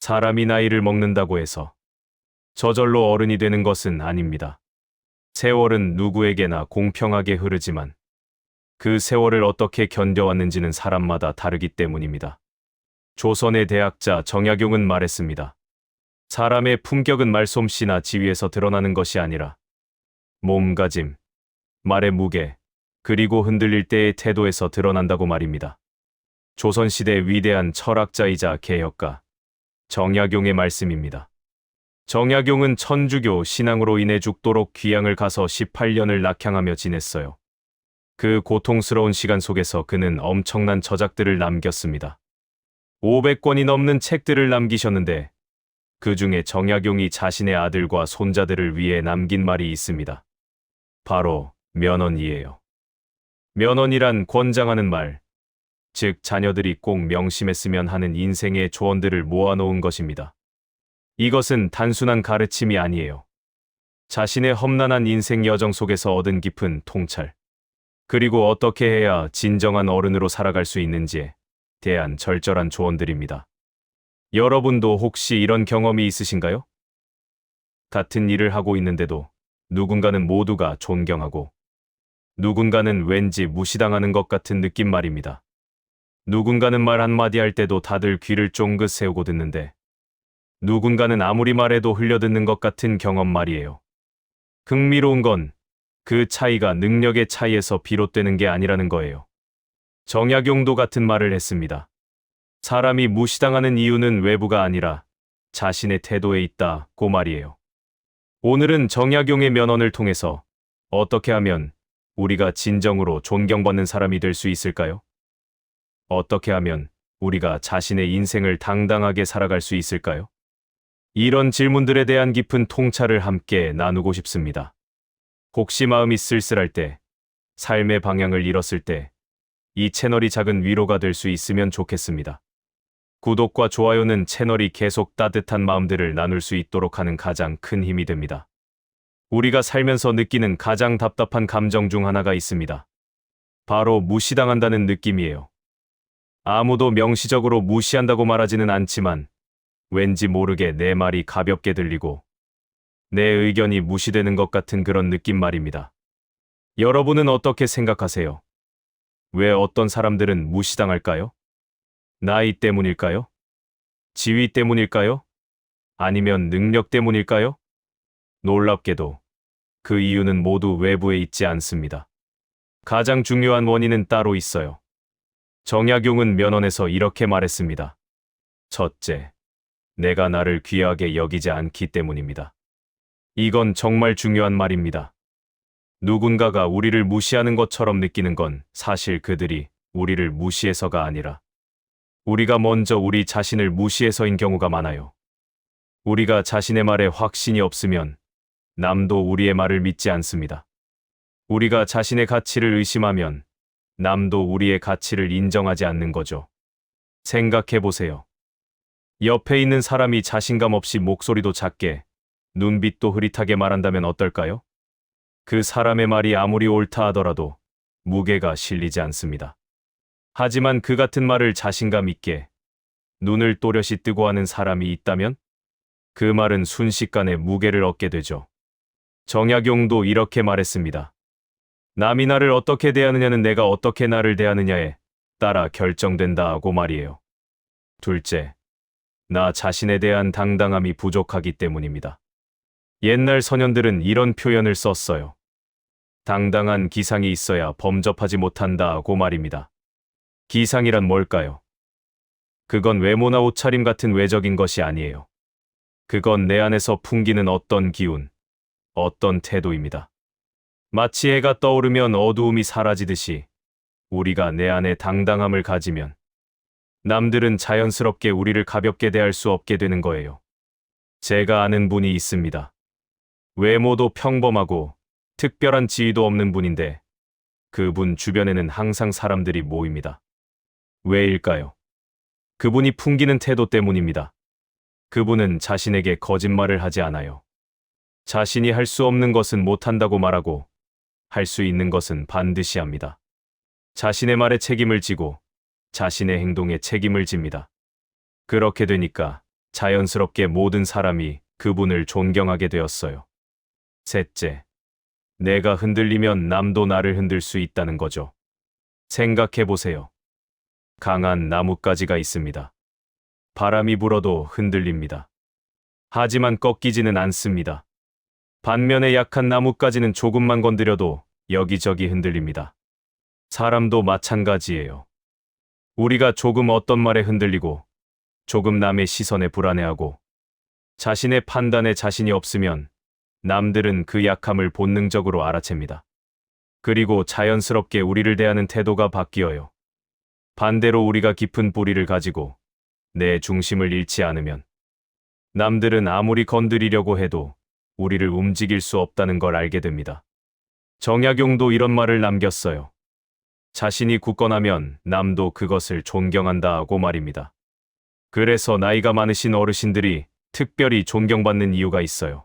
사람이 나이를 먹는다고 해서 저절로 어른이 되는 것은 아닙니다. 세월은 누구에게나 공평하게 흐르지만 그 세월을 어떻게 견뎌왔는지는 사람마다 다르기 때문입니다. 조선의 대학자 정약용은 말했습니다. 사람의 품격은 말솜씨나 지위에서 드러나는 것이 아니라 몸가짐, 말의 무게, 그리고 흔들릴 때의 태도에서 드러난다고 말입니다. 조선시대 위대한 철학자이자 개혁가 정약용의 말씀입니다. 정약용은 천주교 신앙으로 인해 죽도록 귀양을 가서 18년을 낙향하며 지냈어요. 그 고통스러운 시간 속에서 그는 엄청난 저작들을 남겼습니다. 500권이 넘는 책들을 남기셨는데 그 중에 정약용이 자신의 아들과 손자들을 위해 남긴 말이 있습니다. 바로 면언이에요. 면언이란 권장하는 말, 즉 자녀들이 꼭 명심했으면 하는 인생의 조언들을 모아놓은 것입니다. 이것은 단순한 가르침이 아니에요. 자신의 험난한 인생 여정 속에서 얻은 깊은 통찰, 그리고 어떻게 해야 진정한 어른으로 살아갈 수 있는지에 대한 절절한 조언들입니다. 여러분도 혹시 이런 경험이 있으신가요? 같은 일을 하고 있는데도 누군가는 모두가 존경하고 누군가는 왠지 무시당하는 것 같은 느낌 말입니다. 누군가는 말 한마디 할 때도 다들 귀를 쫑긋 세우고 듣는데 누군가는 아무리 말해도 흘려듣는 것 같은 경험 말이에요. 흥미로운 건 그 차이가 능력의 차이에서 비롯되는 게 아니라는 거예요. 정약용도 같은 말을 했습니다. 사람이 무시당하는 이유는 외부가 아니라 자신의 태도에 있다고 말이에요. 오늘은 정약용의 면언을 통해서 어떻게 하면 우리가 진정으로 존경받는 사람이 될 수 있을까요? 어떻게 하면 우리가 자신의 인생을 당당하게 살아갈 수 있을까요? 이런 질문들에 대한 깊은 통찰을 함께 나누고 싶습니다. 혹시 마음이 쓸쓸할 때, 삶의 방향을 잃었을 때, 이 채널이 작은 위로가 될 수 있으면 좋겠습니다. 구독과 좋아요는 채널이 계속 따뜻한 마음들을 나눌 수 있도록 하는 가장 큰 힘이 됩니다. 우리가 살면서 느끼는 가장 답답한 감정 중 하나가 있습니다. 바로 무시당한다는 느낌이에요. 아무도 명시적으로 무시한다고 말하지는 않지만 왠지 모르게 내 말이 가볍게 들리고 내 의견이 무시되는 것 같은 그런 느낌 말입니다. 여러분은 어떻게 생각하세요? 왜 어떤 사람들은 무시당할까요? 나이 때문일까요? 지위 때문일까요? 아니면 능력 때문일까요? 놀랍게도 그 이유는 모두 외부에 있지 않습니다. 가장 중요한 원인은 따로 있어요. 정약용은 면언에서 이렇게 말했습니다. 첫째, 내가 나를 귀하게 여기지 않기 때문입니다. 이건 정말 중요한 말입니다. 누군가가 우리를 무시하는 것처럼 느끼는 건 사실 그들이 우리를 무시해서가 아니라 우리가 먼저 우리 자신을 무시해서인 경우가 많아요. 우리가 자신의 말에 확신이 없으면 남도 우리의 말을 믿지 않습니다. 우리가 자신의 가치를 의심하면 남도 우리의 가치를 인정하지 않는 거죠. 생각해 보세요. 옆에 있는 사람이 자신감 없이 목소리도 작게, 눈빛도 흐릿하게 말한다면 어떨까요? 그 사람의 말이 아무리 옳다 하더라도 무게가 실리지 않습니다. 하지만 그 같은 말을 자신감 있게, 눈을 또렷이 뜨고 하는 사람이 있다면 그 말은 순식간에 무게를 얻게 되죠. 정약용도 이렇게 말했습니다. 남이 나를 어떻게 대하느냐는 내가 어떻게 나를 대하느냐에 따라 결정된다고 말이에요. 둘째, 나 자신에 대한 당당함이 부족하기 때문입니다. 옛날 선현들은 이런 표현을 썼어요. 당당한 기상이 있어야 범접하지 못한다고 말입니다. 기상이란 뭘까요? 그건 외모나 옷차림 같은 외적인 것이 아니에요. 그건 내 안에서 풍기는 어떤 기운, 어떤 태도입니다. 마치 해가 떠오르면 어두움이 사라지듯이 우리가 내 안에 당당함을 가지면 남들은 자연스럽게 우리를 가볍게 대할 수 없게 되는 거예요. 제가 아는 분이 있습니다. 외모도 평범하고 특별한 지위도 없는 분인데 그분 주변에는 항상 사람들이 모입니다. 왜일까요? 그분이 풍기는 태도 때문입니다. 그분은 자신에게 거짓말을 하지 않아요. 자신이 할 수 없는 것은 못한다고 말하고 할 수 있는 것은 반드시 합니다. 자신의 말에 책임을 지고 자신의 행동에 책임을 집니다. 그렇게 되니까 자연스럽게 모든 사람이 그분을 존경하게 되었어요. 셋째, 내가 흔들리면 남도 나를 흔들 수 있다는 거죠. 생각해 보세요. 강한 나뭇가지가 있습니다. 바람이 불어도 흔들립니다. 하지만 꺾이지는 않습니다. 반면에 약한 나뭇가지는 조금만 건드려도 여기저기 흔들립니다. 사람도 마찬가지예요. 우리가 조금 어떤 말에 흔들리고, 조금 남의 시선에 불안해하고, 자신의 판단에 자신이 없으면 남들은 그 약함을 본능적으로 알아챕니다. 그리고 자연스럽게 우리를 대하는 태도가 바뀌어요. 반대로 우리가 깊은 뿌리를 가지고 내 중심을 잃지 않으면 남들은 아무리 건드리려고 해도 우리를 움직일 수 없다는 걸 알게 됩니다. 정약용도 이런 말을 남겼어요. 자신이 굳건하면 남도 그것을 존경한다고 말입니다. 그래서 나이가 많으신 어르신들이 특별히 존경받는 이유가 있어요.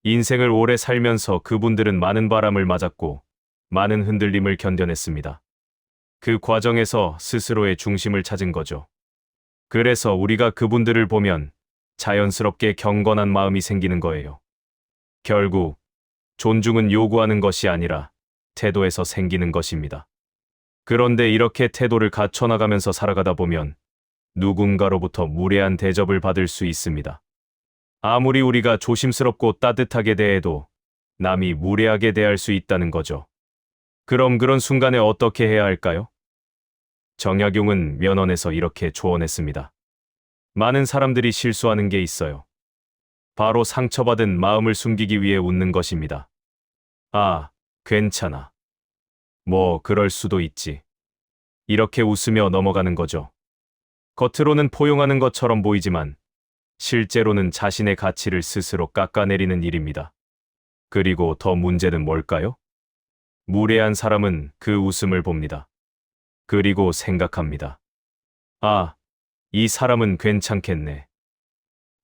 인생을 오래 살면서 그분들은 많은 바람을 맞았고 많은 흔들림을 견뎌냈습니다. 그 과정에서 스스로의 중심을 찾은 거죠. 그래서 우리가 그분들을 보면 자연스럽게 경건한 마음이 생기는 거예요. 결국 존중은 요구하는 것이 아니라 태도에서 생기는 것입니다. 그런데 이렇게 태도를 갖춰나가면서 살아가다 보면 누군가로부터 무례한 대접을 받을 수 있습니다. 아무리 우리가 조심스럽고 따뜻하게 대해도 남이 무례하게 대할 수 있다는 거죠. 그럼 그런 순간에 어떻게 해야 할까요? 정약용은 면언에서 이렇게 조언했습니다. 많은 사람들이 실수하는 게 있어요. 바로 상처받은 마음을 숨기기 위해 웃는 것입니다. 아, 괜찮아. 뭐 그럴 수도 있지. 이렇게 웃으며 넘어가는 거죠. 겉으로는 포용하는 것처럼 보이지만 실제로는 자신의 가치를 스스로 깎아내리는 일입니다. 그리고 더 문제는 뭘까요? 무례한 사람은 그 웃음을 봅니다. 그리고 생각합니다. 아, 이 사람은 괜찮겠네.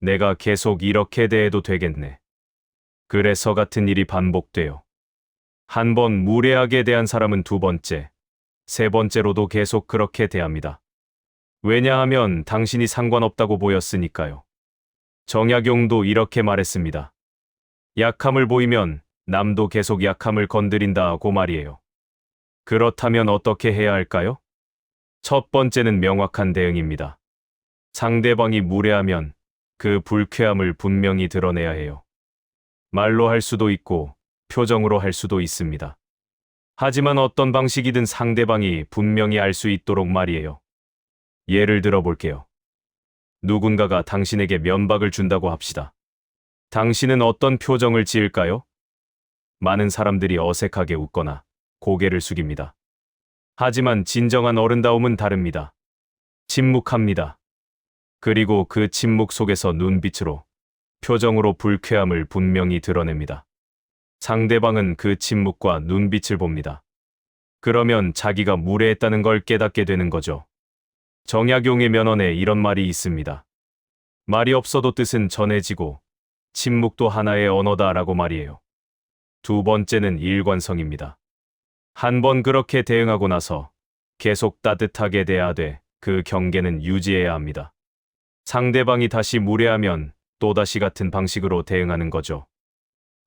내가 계속 이렇게 대해도 되겠네. 그래서 같은 일이 반복돼요. 한 번 무례하게 대한 사람은 두 번째, 세 번째로도 계속 그렇게 대합니다. 왜냐하면 당신이 상관없다고 보였으니까요. 정약용도 이렇게 말했습니다. 약함을 보이면 남도 계속 약함을 건드린다고 말이에요. 그렇다면 어떻게 해야 할까요? 첫 번째는 명확한 대응입니다. 상대방이 무례하면 그 불쾌함을 분명히 드러내야 해요. 말로 할 수도 있고 표정으로 할 수도 있습니다. 하지만 어떤 방식이든 상대방이 분명히 알 수 있도록 말이에요. 예를 들어 볼게요. 누군가가 당신에게 면박을 준다고 합시다. 당신은 어떤 표정을 지을까요? 많은 사람들이 어색하게 웃거나 고개를 숙입니다. 하지만 진정한 어른다움은 다릅니다. 침묵합니다. 그리고 그 침묵 속에서 눈빛으로, 표정으로 불쾌함을 분명히 드러냅니다. 상대방은 그 침묵과 눈빛을 봅니다. 그러면 자기가 무례했다는 걸 깨닫게 되는 거죠. 정약용의 면언에 이런 말이 있습니다. 말이 없어도 뜻은 전해지고 침묵도 하나의 언어다라고 말이에요. 두 번째는 일관성입니다. 한 번 그렇게 대응하고 나서 계속 따뜻하게 대하되 그 경계는 유지해야 합니다. 상대방이 다시 무례하면 또다시 같은 방식으로 대응하는 거죠.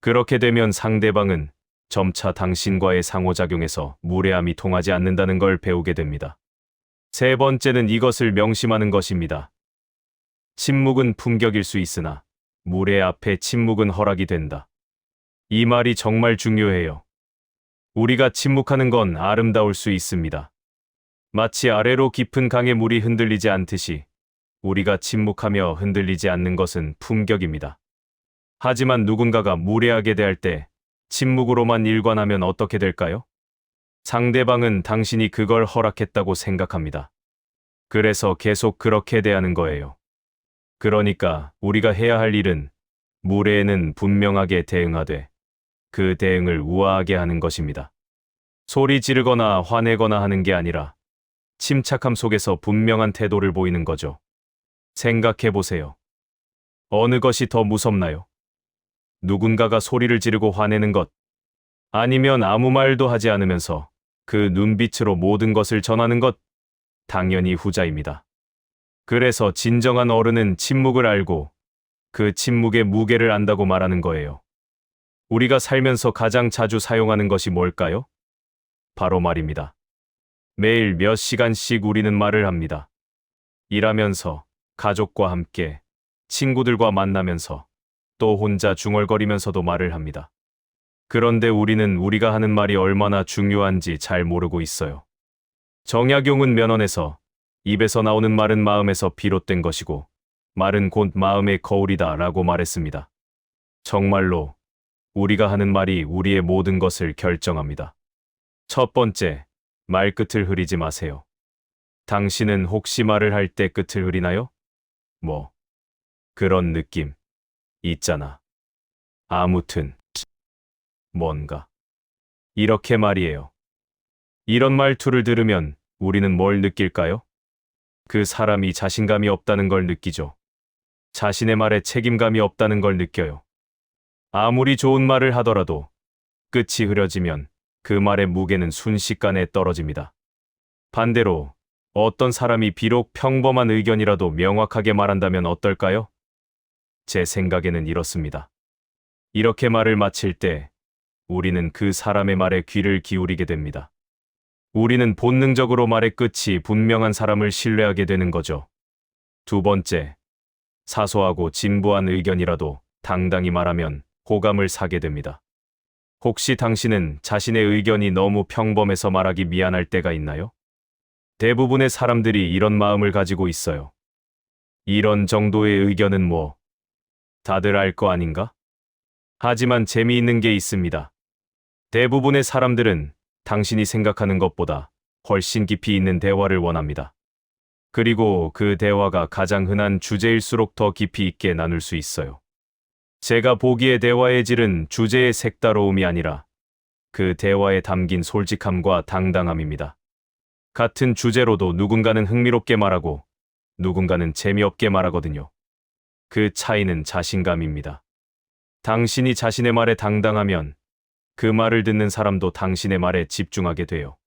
그렇게 되면 상대방은 점차 당신과의 상호작용에서 무례함이 통하지 않는다는 걸 배우게 됩니다. 세 번째는 이것을 명심하는 것입니다. 침묵은 품격일 수 있으나 무례 앞에 침묵은 허락이 된다. 이 말이 정말 중요해요. 우리가 침묵하는 건 아름다울 수 있습니다. 마치 아래로 깊은 강의 물이 흔들리지 않듯이 우리가 침묵하며 흔들리지 않는 것은 품격입니다. 하지만 누군가가 무례하게 대할 때 침묵으로만 일관하면 어떻게 될까요? 상대방은 당신이 그걸 허락했다고 생각합니다. 그래서 계속 그렇게 대하는 거예요. 그러니까 우리가 해야 할 일은 무례에는 분명하게 대응하되 그 대응을 우아하게 하는 것입니다. 소리 지르거나 화내거나 하는 게 아니라 침착함 속에서 분명한 태도를 보이는 거죠. 생각해 보세요. 어느 것이 더 무섭나요? 누군가가 소리를 지르고 화내는 것, 아니면 아무 말도 하지 않으면서 그 눈빛으로 모든 것을 전하는 것? 당연히 후자입니다. 그래서 진정한 어른은 침묵을 알고 그 침묵의 무게를 안다고 말하는 거예요. 우리가 살면서 가장 자주 사용하는 것이 뭘까요? 바로 말입니다. 매일 몇 시간씩 우리는 말을 합니다. 일하면서, 가족과 함께, 친구들과 만나면서, 또 혼자 중얼거리면서도 말을 합니다. 그런데 우리는 우리가 하는 말이 얼마나 중요한지 잘 모르고 있어요. 정약용은 면언에서 입에서 나오는 말은 마음에서 비롯된 것이고 말은 곧 마음의 거울이다 라고 말했습니다. 정말로 우리가 하는 말이 우리의 모든 것을 결정합니다. 첫 번째, 말끝을 흐리지 마세요. 당신은 혹시 말을 할 때 끝을 흐리나요? 그런 느낌 있잖아. 아무튼 뭔가 이렇게 말이에요. 이런 말투를 들으면 우리는 뭘 느낄까요? 그 사람이 자신감이 없다는 걸 느끼죠. 자신의 말에 책임감이 없다는 걸 느껴요. 아무리 좋은 말을 하더라도 끝이 흐려지면 그 말의 무게는 순식간에 떨어집니다. 반대로 어떤 사람이 비록 평범한 의견이라도 명확하게 말한다면 어떨까요? 제 생각에는 이렇습니다. 이렇게 말을 마칠 때 우리는 그 사람의 말에 귀를 기울이게 됩니다. 우리는 본능적으로 말의 끝이 분명한 사람을 신뢰하게 되는 거죠. 두 번째, 사소하고 진부한 의견이라도 당당히 말하면 호감을 사게 됩니다. 혹시 당신은 자신의 의견이 너무 평범해서 말하기 미안할 때가 있나요? 대부분의 사람들이 이런 마음을 가지고 있어요. 이런 정도의 의견은 다들 알 거 아닌가? 하지만 재미있는 게 있습니다. 대부분의 사람들은 당신이 생각하는 것보다 훨씬 깊이 있는 대화를 원합니다. 그리고 그 대화가 가장 흔한 주제일수록 더 깊이 있게 나눌 수 있어요. 제가 보기에 대화의 질은 주제의 색다로움이 아니라 그 대화에 담긴 솔직함과 당당함입니다. 같은 주제로도 누군가는 흥미롭게 말하고 누군가는 재미없게 말하거든요. 그 차이는 자신감입니다. 당신이 자신의 말에 당당하면 그 말을 듣는 사람도 당신의 말에 집중하게 돼요.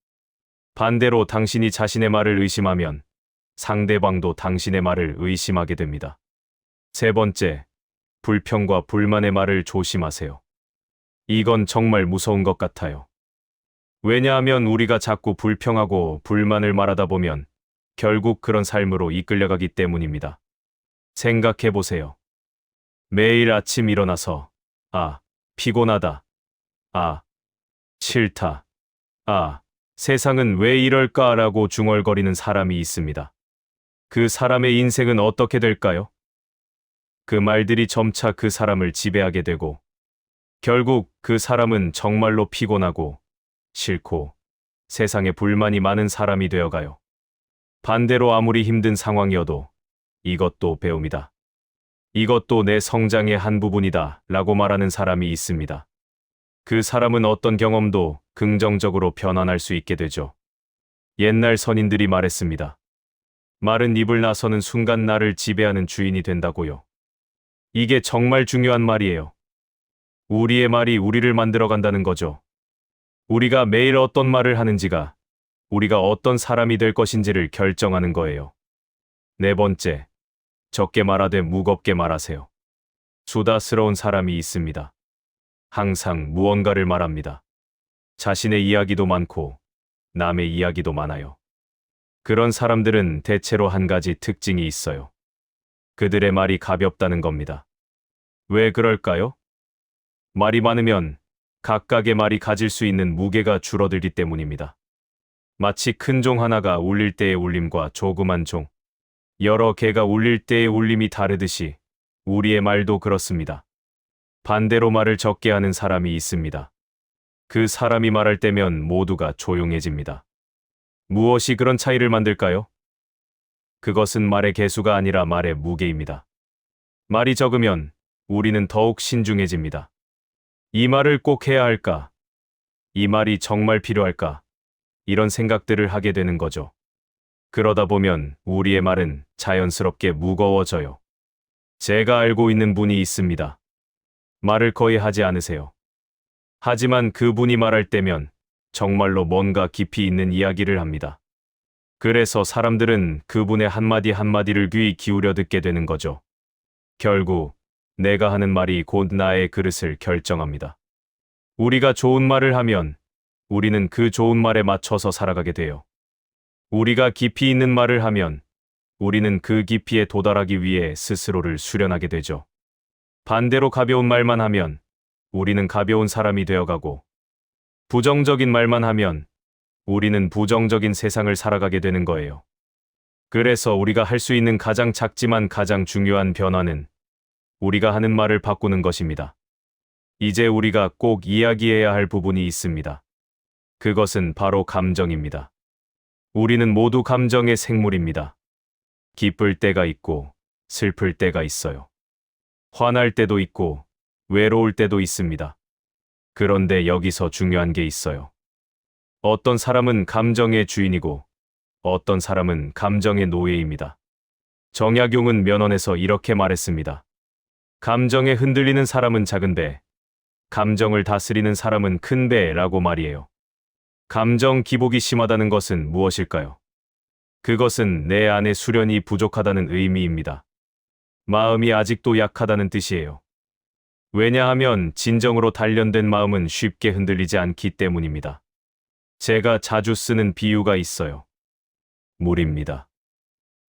반대로 당신이 자신의 말을 의심하면 상대방도 당신의 말을 의심하게 됩니다. 세 번째, 불평과 불만의 말을 조심하세요. 이건 정말 무서운 것 같아요. 왜냐하면 우리가 자꾸 불평하고 불만을 말하다 보면 결국 그런 삶으로 이끌려가기 때문입니다. 생각해 보세요. 매일 아침 일어나서 피곤하다. 싫다. 세상은 왜 이럴까라고 중얼거리는 사람이 있습니다. 그 사람의 인생은 어떻게 될까요? 그 말들이 점차 그 사람을 지배하게 되고 결국 그 사람은 정말로 피곤하고 싫고 세상에 불만이 많은 사람이 되어가요. 반대로 아무리 힘든 상황이어도 이것도 배움이다. 이것도 내 성장의 한 부분이다 라고 말하는 사람이 있습니다. 그 사람은 어떤 경험도 긍정적으로 변환할 수 있게 되죠. 옛날 선인들이 말했습니다. 말은 입을 나서는 순간 나를 지배하는 주인이 된다고요. 이게 정말 중요한 말이에요. 우리의 말이 우리를 만들어간다는 거죠. 우리가 매일 어떤 말을 하는지가 우리가 어떤 사람이 될 것인지를 결정하는 거예요. 네 번째, 적게 말하되 무겁게 말하세요. 수다스러운 사람이 있습니다. 항상 무언가를 말합니다. 자신의 이야기도 많고 남의 이야기도 많아요. 그런 사람들은 대체로 한 가지 특징이 있어요. 그들의 말이 가볍다는 겁니다. 왜 그럴까요? 말이 많으면 각각의 말이 가질 수 있는 무게가 줄어들기 때문입니다. 마치 큰 종 하나가 울릴 때의 울림과 조그만 종, 여러 개가 울릴 때의 울림이 다르듯이 우리의 말도 그렇습니다. 반대로 말을 적게 하는 사람이 있습니다. 그 사람이 말할 때면 모두가 조용해집니다. 무엇이 그런 차이를 만들까요? 그것은 말의 개수가 아니라 말의 무게입니다. 말이 적으면 우리는 더욱 신중해집니다. 이 말을 꼭 해야 할까? 이 말이 정말 필요할까? 이런 생각들을 하게 되는 거죠. 그러다 보면 우리의 말은 자연스럽게 무거워져요. 제가 알고 있는 분이 있습니다. 말을 거의 하지 않으세요. 하지만 그분이 말할 때면 정말로 뭔가 깊이 있는 이야기를 합니다. 그래서 사람들은 그분의 한마디 한마디를 귀 기울여 듣게 되는 거죠. 결국 내가 하는 말이 곧 나의 그릇을 결정합니다. 우리가 좋은 말을 하면 우리는 그 좋은 말에 맞춰서 살아가게 돼요. 우리가 깊이 있는 말을 하면 우리는 그 깊이에 도달하기 위해 스스로를 수련하게 되죠. 반대로 가벼운 말만 하면 우리는 가벼운 사람이 되어가고, 부정적인 말만 하면 우리는 부정적인 세상을 살아가게 되는 거예요. 그래서 우리가 할 수 있는 가장 작지만 가장 중요한 변화는 우리가 하는 말을 바꾸는 것입니다. 이제 우리가 꼭 이야기해야 할 부분이 있습니다. 그것은 바로 감정입니다. 우리는 모두 감정의 생물입니다. 기쁠 때가 있고 슬플 때가 있어요. 화날 때도 있고 외로울 때도 있습니다. 그런데 여기서 중요한 게 있어요. 어떤 사람은 감정의 주인이고 어떤 사람은 감정의 노예입니다. 정약용은 면언에서 이렇게 말했습니다. 감정에 흔들리는 사람은 작은 배, 감정을 다스리는 사람은 큰 배라고 말이에요. 감정 기복이 심하다는 것은 무엇일까요? 그것은 내 안에 수련이 부족하다는 의미입니다. 마음이 아직도 약하다는 뜻이에요. 왜냐하면 진정으로 단련된 마음은 쉽게 흔들리지 않기 때문입니다. 제가 자주 쓰는 비유가 있어요. 물입니다.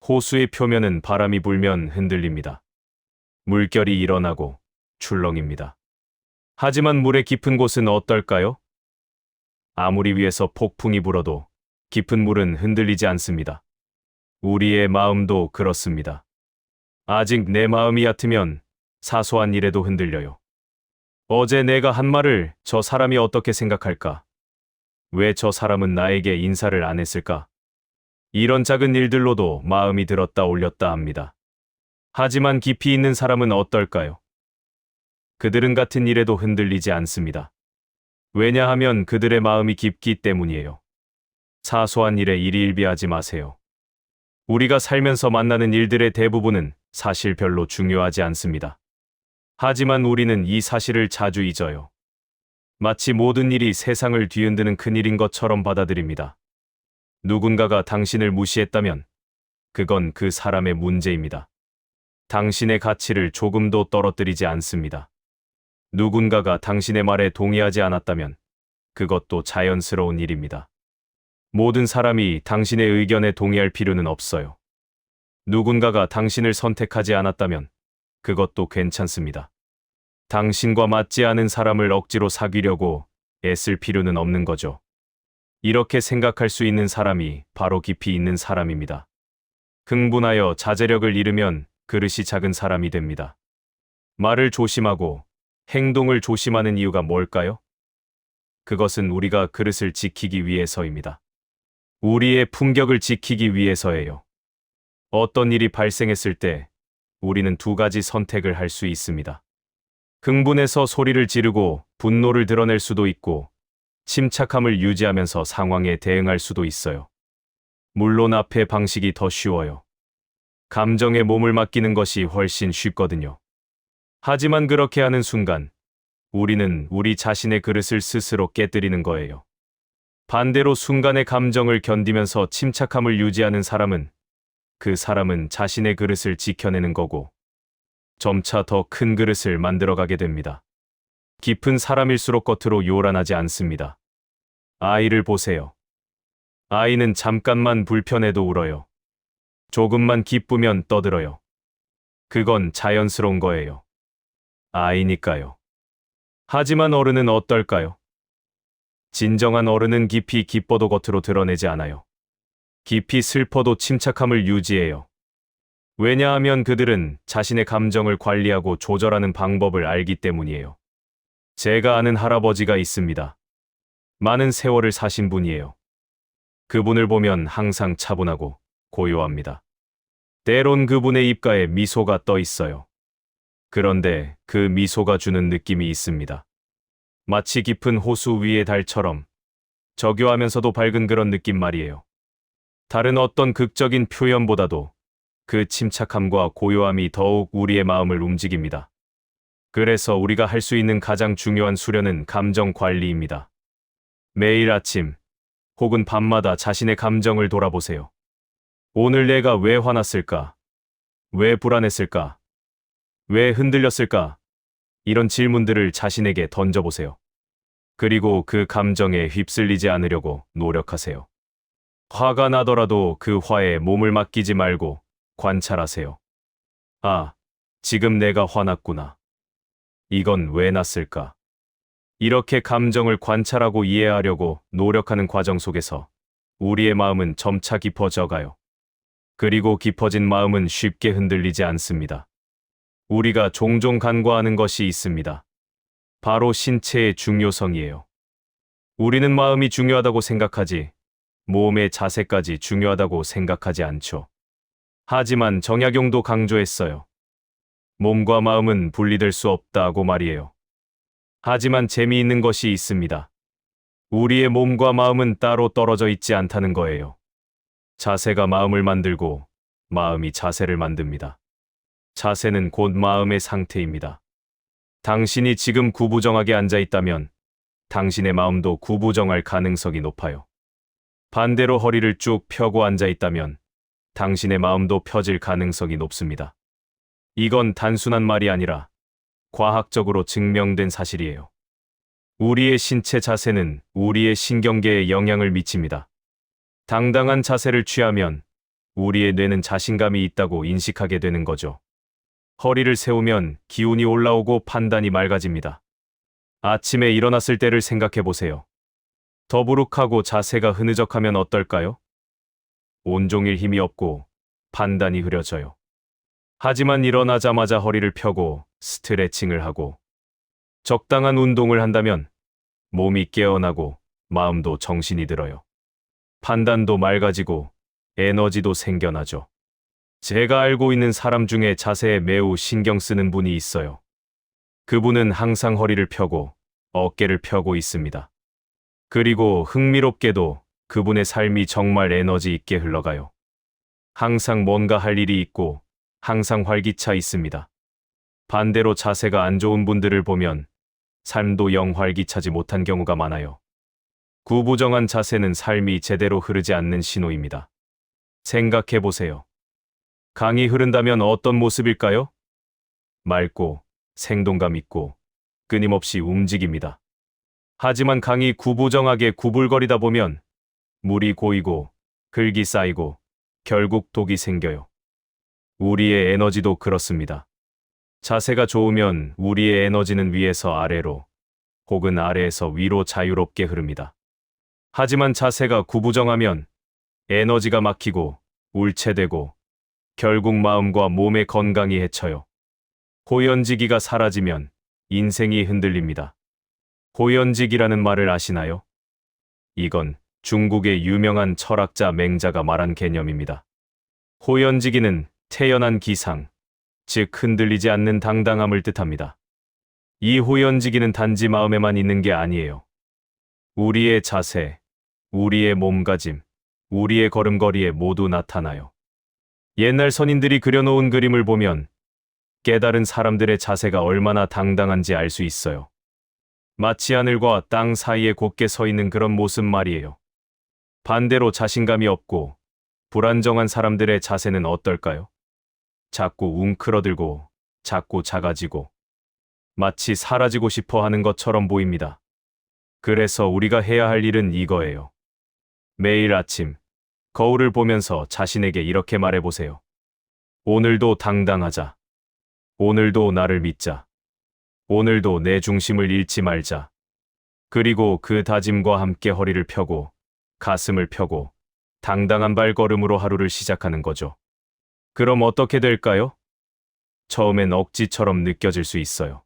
호수의 표면은 바람이 불면 흔들립니다. 물결이 일어나고 출렁입니다. 하지만 물의 깊은 곳은 어떨까요? 아무리 위에서 폭풍이 불어도 깊은 물은 흔들리지 않습니다. 우리의 마음도 그렇습니다. 아직 내 마음이 얕으면 사소한 일에도 흔들려요. 어제 내가 한 말을 저 사람이 어떻게 생각할까? 왜 저 사람은 나에게 인사를 안 했을까? 이런 작은 일들로도 마음이 들었다 올렸다 합니다. 하지만 깊이 있는 사람은 어떨까요? 그들은 같은 일에도 흔들리지 않습니다. 왜냐하면 그들의 마음이 깊기 때문이에요. 사소한 일에 일희일비하지 마세요. 우리가 살면서 만나는 일들의 대부분은 사실 별로 중요하지 않습니다. 하지만 우리는 이 사실을 자주 잊어요. 마치 모든 일이 세상을 뒤흔드는 큰일인 것처럼 받아들입니다. 누군가가 당신을 무시했다면 그건 그 사람의 문제입니다. 당신의 가치를 조금도 떨어뜨리지 않습니다. 누군가가 당신의 말에 동의하지 않았다면 그것도 자연스러운 일입니다. 모든 사람이 당신의 의견에 동의할 필요는 없어요. 누군가가 당신을 선택하지 않았다면 그것도 괜찮습니다. 당신과 맞지 않은 사람을 억지로 사귀려고 애쓸 필요는 없는 거죠. 이렇게 생각할 수 있는 사람이 바로 깊이 있는 사람입니다. 흥분하여 자제력을 잃으면 그릇이 작은 사람이 됩니다. 말을 조심하고 행동을 조심하는 이유가 뭘까요? 그것은 우리가 그릇을 지키기 위해서입니다. 우리의 품격을 지키기 위해서예요. 어떤 일이 발생했을 때 우리는 두 가지 선택을 할 수 있습니다. 흥분해서 소리를 지르고 분노를 드러낼 수도 있고 침착함을 유지하면서 상황에 대응할 수도 있어요. 물론 앞의 방식이 더 쉬워요. 감정에 몸을 맡기는 것이 훨씬 쉽거든요. 하지만 그렇게 하는 순간 우리는 우리 자신의 그릇을 스스로 깨뜨리는 거예요. 반대로 순간의 감정을 견디면서 침착함을 유지하는 사람은 그 사람은 자신의 그릇을 지켜내는 거고 점차 더 큰 그릇을 만들어가게 됩니다. 깊은 사람일수록 겉으로 요란하지 않습니다. 아이를 보세요. 아이는 잠깐만 불편해도 울어요. 조금만 기쁘면 떠들어요. 그건 자연스러운 거예요. 아이니까요. 하지만 어른은 어떨까요? 진정한 어른은 깊이 기뻐도 겉으로 드러내지 않아요. 깊이 슬퍼도 침착함을 유지해요. 왜냐하면 그들은 자신의 감정을 관리하고 조절하는 방법을 알기 때문이에요. 제가 아는 할아버지가 있습니다. 많은 세월을 사신 분이에요. 그분을 보면 항상 차분하고 고요합니다. 때론 그분의 입가에 미소가 떠 있어요. 그런데 그 미소가 주는 느낌이 있습니다. 마치 깊은 호수 위의 달처럼 저교하면서도 밝은 그런 느낌 말이에요. 다른 어떤 극적인 표현보다도 그 침착함과 고요함이 더욱 우리의 마음을 움직입니다. 그래서 우리가 할 수 있는 가장 중요한 수련은 감정 관리입니다. 매일 아침 혹은 밤마다 자신의 감정을 돌아보세요. 오늘 내가 왜 화났을까? 왜 불안했을까? 왜 흔들렸을까? 이런 질문들을 자신에게 던져보세요. 그리고 그 감정에 휩쓸리지 않으려고 노력하세요. 화가 나더라도 그 화에 몸을 맡기지 말고 관찰하세요. 아, 지금 내가 화났구나. 이건 왜 났을까? 이렇게 감정을 관찰하고 이해하려고 노력하는 과정 속에서 우리의 마음은 점차 깊어져 가요. 그리고 깊어진 마음은 쉽게 흔들리지 않습니다. 우리가 종종 간과하는 것이 있습니다. 바로 신체의 중요성이에요. 우리는 마음이 중요하다고 생각하지, 몸의 자세까지 중요하다고 생각하지 않죠. 하지만 정약용도 강조했어요. 몸과 마음은 분리될 수 없다고 말이에요. 하지만 재미있는 것이 있습니다. 우리의 몸과 마음은 따로 떨어져 있지 않다는 거예요. 자세가 마음을 만들고 마음이 자세를 만듭니다. 자세는 곧 마음의 상태입니다. 당신이 지금 구부정하게 앉아 있다면 당신의 마음도 구부정할 가능성이 높아요. 반대로 허리를 쭉 펴고 앉아 있다면 당신의 마음도 펴질 가능성이 높습니다. 이건 단순한 말이 아니라 과학적으로 증명된 사실이에요. 우리의 신체 자세는 우리의 신경계에 영향을 미칩니다. 당당한 자세를 취하면 우리의 뇌는 자신감이 있다고 인식하게 되는 거죠. 허리를 세우면 기운이 올라오고 판단이 맑아집니다. 아침에 일어났을 때를 생각해 보세요. 더부룩하고 자세가 흐느적하면 어떨까요? 온종일 힘이 없고 판단이 흐려져요. 하지만 일어나자마자 허리를 펴고 스트레칭을 하고 적당한 운동을 한다면 몸이 깨어나고 마음도 정신이 들어요. 판단도 맑아지고 에너지도 생겨나죠. 제가 알고 있는 사람 중에 자세에 매우 신경 쓰는 분이 있어요. 그분은 항상 허리를 펴고 어깨를 펴고 있습니다. 그리고 흥미롭게도 그분의 삶이 정말 에너지 있게 흘러가요. 항상 뭔가 할 일이 있고 항상 활기차 있습니다. 반대로 자세가 안 좋은 분들을 보면 삶도 영 활기차지 못한 경우가 많아요. 구부정한 자세는 삶이 제대로 흐르지 않는 신호입니다. 생각해 보세요. 강이 흐른다면 어떤 모습일까요? 맑고 생동감 있고 끊임없이 움직입니다. 하지만 강이 구부정하게 구불거리다 보면 물이 고이고 흙이 쌓이고 결국 독이 생겨요. 우리의 에너지도 그렇습니다. 자세가 좋으면 우리의 에너지는 위에서 아래로 혹은 아래에서 위로 자유롭게 흐릅니다. 하지만 자세가 구부정하면 에너지가 막히고 울체되고 결국 마음과 몸의 건강이 해쳐요. 호연지기가 사라지면 인생이 흔들립니다. 호연지기라는 말을 아시나요? 이건 중국의 유명한 철학자 맹자가 말한 개념입니다. 호연지기는 태연한 기상, 즉 흔들리지 않는 당당함을 뜻합니다. 이 호연지기는 단지 마음에만 있는 게 아니에요. 우리의 자세, 우리의 몸가짐, 우리의 걸음걸이에 모두 나타나요. 옛날 선인들이 그려놓은 그림을 보면 깨달은 사람들의 자세가 얼마나 당당한지 알 수 있어요. 마치 하늘과 땅 사이에 곧게 서 있는 그런 모습 말이에요. 반대로 자신감이 없고 불안정한 사람들의 자세는 어떨까요? 자꾸 웅크러들고 자꾸 작아지고 마치 사라지고 싶어 하는 것처럼 보입니다. 그래서 우리가 해야 할 일은 이거예요. 매일 아침 거울을 보면서 자신에게 이렇게 말해보세요. 오늘도 당당하자. 오늘도 나를 믿자. 오늘도 내 중심을 잃지 말자. 그리고 그 다짐과 함께 허리를 펴고 가슴을 펴고 당당한 발걸음으로 하루를 시작하는 거죠. 그럼 어떻게 될까요? 처음엔 억지처럼 느껴질 수 있어요.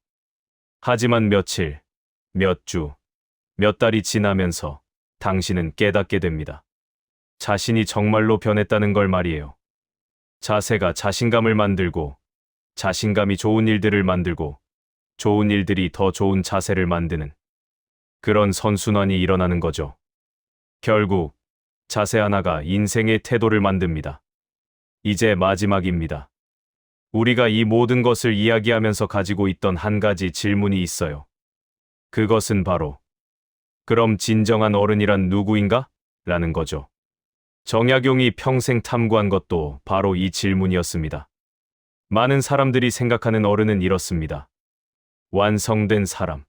하지만 며칠, 몇 주, 몇 달이 지나면서 당신은 깨닫게 됩니다. 자신이 정말로 변했다는 걸 말이에요. 자세가 자신감을 만들고 자신감이 좋은 일들을 만들고 좋은 일들이 더 좋은 자세를 만드는 그런 선순환이 일어나는 거죠. 결국 자세 하나가 인생의 태도를 만듭니다. 이제 마지막입니다. 우리가 이 모든 것을 이야기하면서 가지고 있던 한 가지 질문이 있어요. 그것은 바로 그럼 진정한 어른이란 누구인가? 라는 거죠. 정약용이 평생 탐구한 것도 바로 이 질문이었습니다. 많은 사람들이 생각하는 어른은 이렇습니다. 완성된 사람.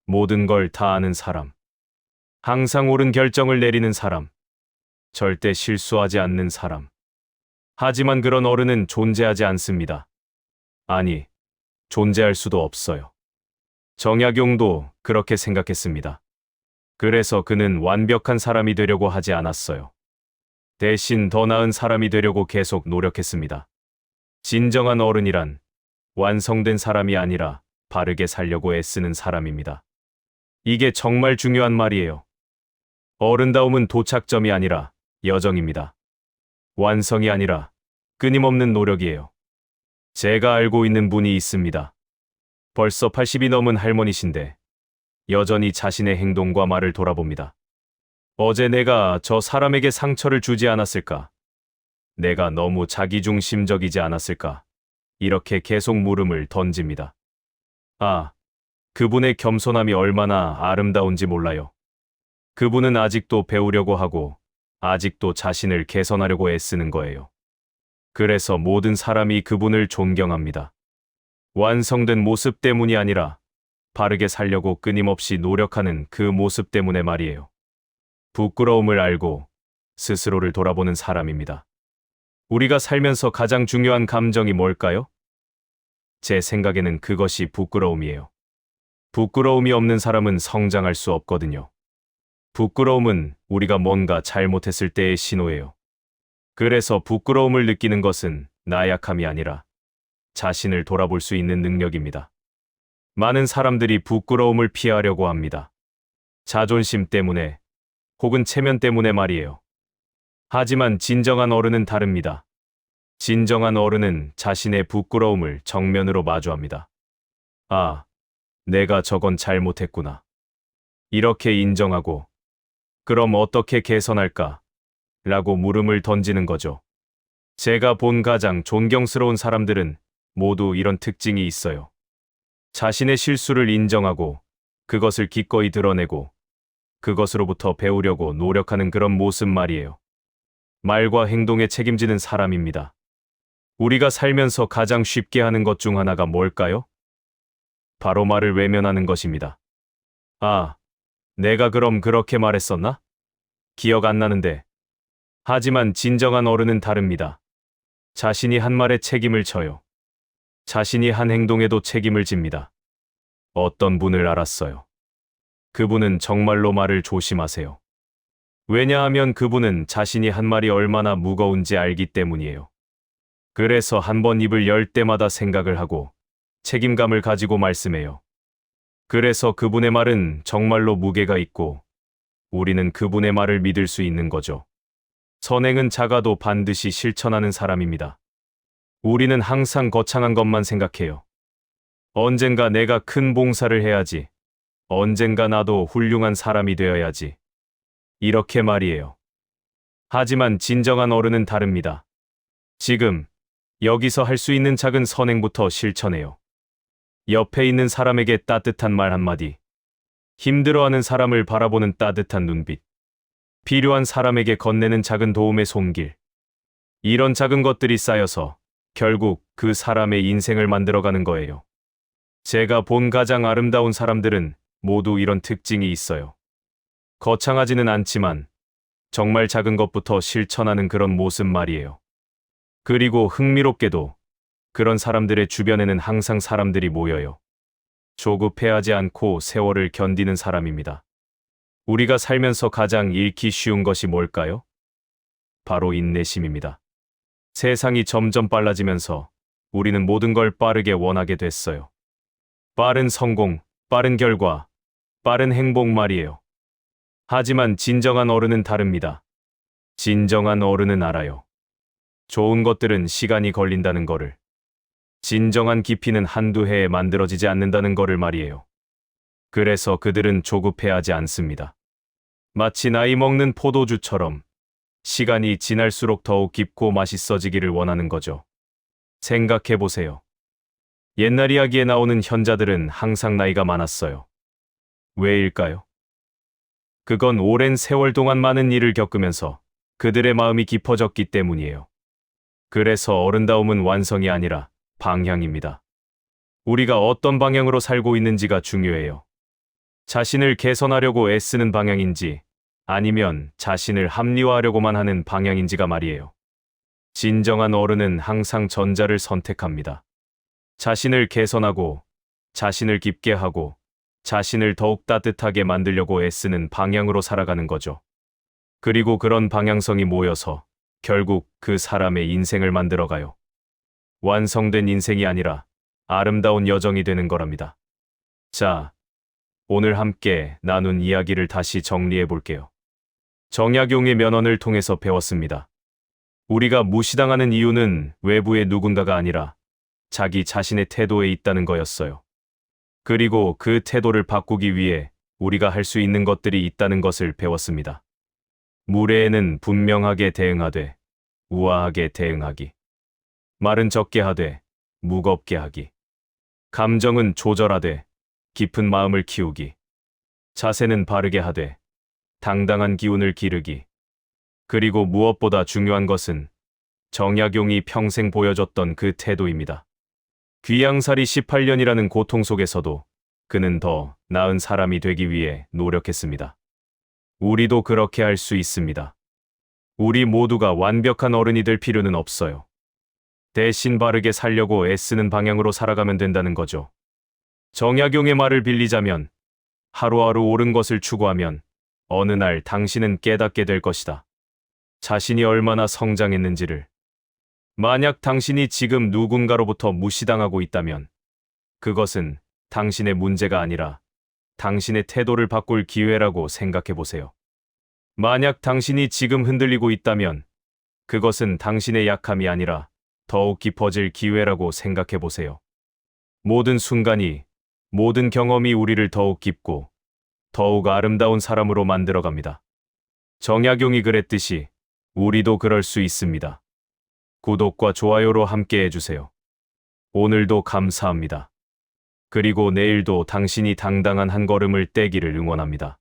모든 걸 다 아는 사람. 항상 옳은 결정을 내리는 사람. 절대 실수하지 않는 사람. 하지만 그런 어른은 존재하지 않습니다. 아니, 존재할 수도 없어요. 정약용도 그렇게 생각했습니다. 그래서 그는 완벽한 사람이 되려고 하지 않았어요. 대신 더 나은 사람이 되려고 계속 노력했습니다. 진정한 어른이란 완성된 사람이 아니라 바르게 살려고 애쓰는 사람입니다. 이게 정말 중요한 말이에요. 어른다움은 도착점이 아니라 여정입니다. 완성이 아니라 끊임없는 노력이에요. 제가 알고 있는 분이 있습니다. 벌써 80이 넘은 할머니신데 여전히 자신의 행동과 말을 돌아봅니다. 어제 내가 저 사람에게 상처를 주지 않았을까? 내가 너무 자기중심적이지 않았을까? 이렇게 계속 물음을 던집니다. 아, 그분의 겸손함이 얼마나 아름다운지 몰라요. 그분은 아직도 배우려고 하고 아직도 자신을 개선하려고 애쓰는 거예요. 그래서 모든 사람이 그분을 존경합니다. 완성된 모습 때문이 아니라 바르게 살려고 끊임없이 노력하는 그 모습 때문에 말이에요. 부끄러움을 알고 스스로를 돌아보는 사람입니다. 우리가 살면서 가장 중요한 감정이 뭘까요? 제 생각에는 그것이 부끄러움이에요. 부끄러움이 없는 사람은 성장할 수 없거든요. 부끄러움은 우리가 뭔가 잘못했을 때의 신호예요. 그래서 부끄러움을 느끼는 것은 나약함이 아니라 자신을 돌아볼 수 있는 능력입니다. 많은 사람들이 부끄러움을 피하려고 합니다. 자존심 때문에 혹은 체면 때문에 말이에요. 하지만 진정한 어른은 다릅니다. 진정한 어른은 자신의 부끄러움을 정면으로 마주합니다. 아, 내가 저건 잘못했구나. 이렇게 인정하고, 그럼 어떻게 개선할까? 라고 물음을 던지는 거죠. 제가 본 가장 존경스러운 사람들은 모두 이런 특징이 있어요. 자신의 실수를 인정하고, 그것을 기꺼이 드러내고, 그것으로부터 배우려고 노력하는 그런 모습 말이에요. 말과 행동에 책임지는 사람입니다. 우리가 살면서 가장 쉽게 하는 것 중 하나가 뭘까요? 바로 말을 외면하는 것입니다. 아, 내가 그럼 그렇게 말했었나? 기억 안 나는데. 하지만 진정한 어른은 다릅니다. 자신이 한 말에 책임을 져요. 자신이 한 행동에도 책임을 집니다. 어떤 분을 알았어요. 그분은 정말로 말을 조심하세요. 왜냐하면 그분은 자신이 한 말이 얼마나 무거운지 알기 때문이에요. 그래서 한 번 입을 열 때마다 생각을 하고 책임감을 가지고 말씀해요. 그래서 그분의 말은 정말로 무게가 있고 우리는 그분의 말을 믿을 수 있는 거죠. 선행은 작아도 반드시 실천하는 사람입니다. 우리는 항상 거창한 것만 생각해요. 언젠가 내가 큰 봉사를 해야지. 언젠가 나도 훌륭한 사람이 되어야지. 이렇게 말이에요. 하지만 진정한 어른은 다릅니다. 지금, 여기서 할 수 있는 작은 선행부터 실천해요. 옆에 있는 사람에게 따뜻한 말 한마디. 힘들어하는 사람을 바라보는 따뜻한 눈빛. 필요한 사람에게 건네는 작은 도움의 손길. 이런 작은 것들이 쌓여서 결국 그 사람의 인생을 만들어가는 거예요. 제가 본 가장 아름다운 사람들은 모두 이런 특징이 있어요. 거창하지는 않지만 정말 작은 것부터 실천하는 그런 모습 말이에요. 그리고 흥미롭게도 그런 사람들의 주변에는 항상 사람들이 모여요. 조급해하지 않고 세월을 견디는 사람입니다. 우리가 살면서 가장 잃기 쉬운 것이 뭘까요? 바로 인내심입니다. 세상이 점점 빨라지면서 우리는 모든 걸 빠르게 원하게 됐어요. 빠른 성공, 빠른 결과, 빠른 행복 말이에요. 하지만 진정한 어른은 다릅니다. 진정한 어른은 알아요. 좋은 것들은 시간이 걸린다는 거를. 진정한 깊이는 한두 해에 만들어지지 않는다는 거를 말이에요. 그래서 그들은 조급해하지 않습니다. 마치 나이 먹는 포도주처럼 시간이 지날수록 더욱 깊고 맛있어지기를 원하는 거죠. 생각해보세요. 옛날 이야기에 나오는 현자들은 항상 나이가 많았어요. 왜일까요? 그건 오랜 세월 동안 많은 일을 겪으면서 그들의 마음이 깊어졌기 때문이에요. 그래서 어른다움은 완성이 아니라 방향입니다. 우리가 어떤 방향으로 살고 있는지가 중요해요. 자신을 개선하려고 애쓰는 방향인지 아니면 자신을 합리화하려고만 하는 방향인지가 말이에요. 진정한 어른은 항상 전자를 선택합니다. 자신을 개선하고, 자신을 깊게 하고, 자신을 더욱 따뜻하게 만들려고 애쓰는 방향으로 살아가는 거죠. 그리고 그런 방향성이 모여서 결국 그 사람의 인생을 만들어가요. 완성된 인생이 아니라 아름다운 여정이 되는 거랍니다. 자, 오늘 함께 나눈 이야기를 다시 정리해 볼게요. 정약용의 면언을 통해서 배웠습니다. 우리가 무시당하는 이유는 외부의 누군가가 아니라 자기 자신의 태도에 있다는 거였어요. 그리고 그 태도를 바꾸기 위해 우리가 할 수 있는 것들이 있다는 것을 배웠습니다. 무례에는 분명하게 대응하되 우아하게 대응하기. 말은 적게 하되 무겁게 하기. 감정은 조절하되 깊은 마음을 키우기. 자세는 바르게 하되 당당한 기운을 기르기. 그리고 무엇보다 중요한 것은 정약용이 평생 보여줬던 그 태도입니다. 귀양살이 18년이라는 고통 속에서도 그는 더 나은 사람이 되기 위해 노력했습니다. 우리도 그렇게 할 수 있습니다. 우리 모두가 완벽한 어른이 될 필요는 없어요. 대신 바르게 살려고 애쓰는 방향으로 살아가면 된다는 거죠. 정약용의 말을 빌리자면 하루하루 옳은 것을 추구하면 어느 날 당신은 깨닫게 될 것이다. 자신이 얼마나 성장했는지를. 만약 당신이 지금 누군가로부터 무시당하고 있다면 그것은 당신의 문제가 아니라 당신의 태도를 바꿀 기회라고 생각해 보세요. 만약 당신이 지금 흔들리고 있다면 그것은 당신의 약함이 아니라 더욱 깊어질 기회라고 생각해 보세요. 모든 순간이, 모든 경험이 우리를 더욱 깊고 더욱 아름다운 사람으로 만들어갑니다. 정약용이 그랬듯이 우리도 그럴 수 있습니다. 구독과 좋아요로 함께 해주세요. 오늘도 감사합니다. 그리고 내일도 당신이 당당한 한 걸음을 떼기를 응원합니다.